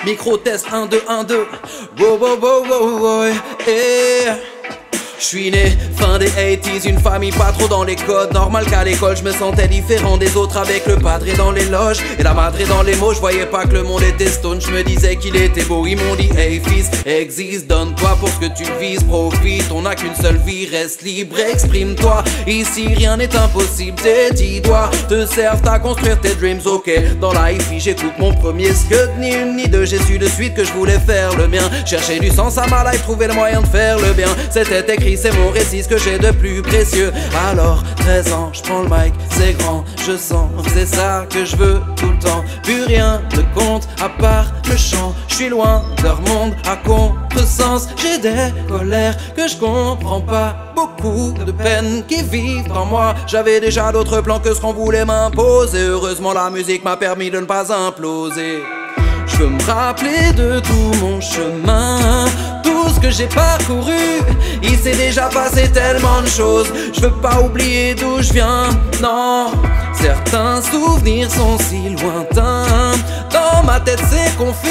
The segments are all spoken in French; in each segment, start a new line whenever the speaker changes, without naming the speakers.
Micro test 1, 2, 1, 2. Wow, wow, wow, wow, wow, yeah. J'suis né fin des 80s, une famille pas trop dans les codes. Normal qu'à l'école je me sentais différent des autres, avec le padré dans les loges et la madré dans les mots. J'voyais pas que le monde était stone, j'me disais qu'il était beau. Ils m'ont dit hey fils, existe, donne-toi pour ce que tu vises. Profite, on n'a qu'une seule vie, reste libre, exprime-toi. Ici rien n'est impossible, tes 10 doigts te servent à construire tes dreams. Ok, dans la hi-fi j'écoute mon premier scud. Ni une ni deux, j'ai su de suite que je voulais faire le mien. Chercher du sens à ma life, trouver le moyen de faire le bien. C'était écrit, c'est mon récit, ce que j'ai de plus précieux. Alors 13 ans, je prends le mic, c'est grand, je sens, c'est ça que je veux tout le temps. Plus rien ne compte à part le chant. Je suis loin de leur monde à contresens. J'ai des colères que je comprends pas, beaucoup de peines qui vivent en moi. J'avais déjà d'autres plans que ce qu'on voulait m'imposer. Heureusement la musique m'a permis de ne pas imploser. Je veux me rappeler de tout mon chemin, tout ce que j'ai parcouru. Il s'est déjà passé tellement de choses, je veux pas oublier d'où je viens, non. Certains souvenirs sont si lointains, dans ma tête c'est confus.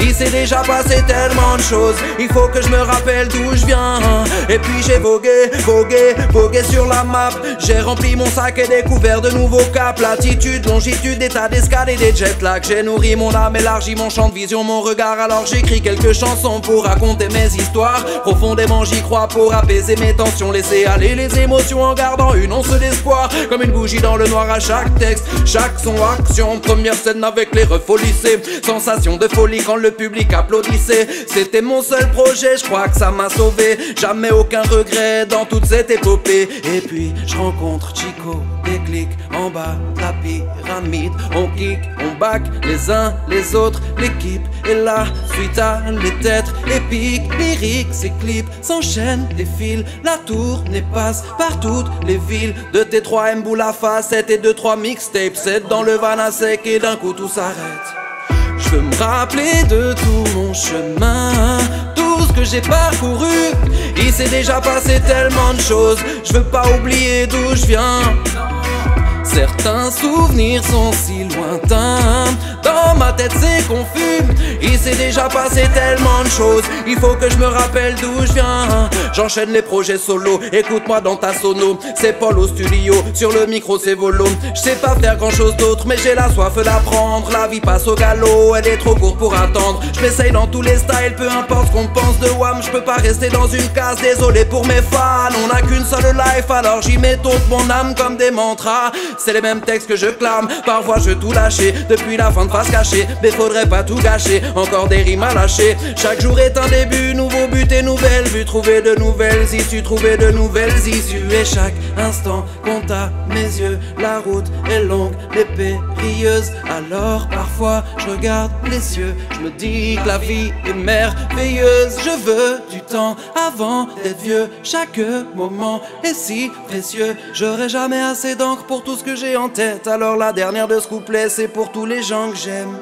Il s'est déjà passé tellement de choses, il faut que je me rappelle d'où je viens. Et puis j'ai vogué, vogué, vogué sur la map. J'ai rempli mon sac et découvert de nouveaux caps. Latitude, longitude, état d'escale et des jet lags. J'ai nourri mon âme, élargi mon champ de vision, mon regard. Alors j'écris quelques chansons pour raconter mes histoires. Profondément j'y crois pour apaiser mes tensions. Laisser aller les émotions en gardant une once d'espoir. Comme une bougie dans le noir à chaque texte, chaque son, action. Première scène avec les refs au lycée. Sensation de folie quand le public applaudissait. C'était mon seul projet, je crois que ça m'a sauvé. Jamais aucun regret dans toute cette épopée. Et puis je rencontre Chico, déclic en bas de la pyramide. On kick, on back les uns les autres, l'équipe est là, suite à les têtes épiques. Lyriques, ces clips s'enchaînent, défilent. La tournée passe par toutes les villes. De T3M Boulafa, 7 et 2-3 mixtapes, 7 dans le van à sec et d'un coup tout s'arrête. Je veux me rappeler de tout mon chemin, tout ce que j'ai parcouru. Il s'est déjà passé tellement de choses, je veux pas oublier d'où je viens. Certains souvenirs sont si lointains, dans ma tête c'est confus. Il s'est déjà passé tellement de choses, il faut que je me rappelle d'où je viens. J'enchaîne les projets solo, écoute-moi dans ta sono. C'est Paul au studio, sur le micro c'est volo. Je sais pas faire grand chose d'autre, mais j'ai la soif d'apprendre. La vie passe au galop, elle est trop courte pour attendre. Je m'essaye dans tous les styles, peu importe ce qu'on pense de Wham. Je peux pas rester dans une case, désolé pour mes fans. On n'a qu'une seule life, alors j'y mets toute mon âme comme des mantras. C'est les mêmes textes que je clame, parfois je tout lâcher. Depuis la fin de face cachée, mais faudrait pas tout gâcher. Encore des rimes à lâcher, chaque jour est un début. Nouveau but et nouvelle vue, trouver de nouvelles issues, trouver de nouvelles issues. Et chaque instant compte à mes yeux. La route est longue, mais périlleuse. Alors parfois je regarde les cieux, je me dis que la vie est merveilleuse. Je veux du temps avant d'être vieux, chaque moment est si précieux. J'aurai jamais assez d'encre pour tout ce que j'ai en tête. Alors la dernière de ce couplet, c'est pour tous les gens que j'aime.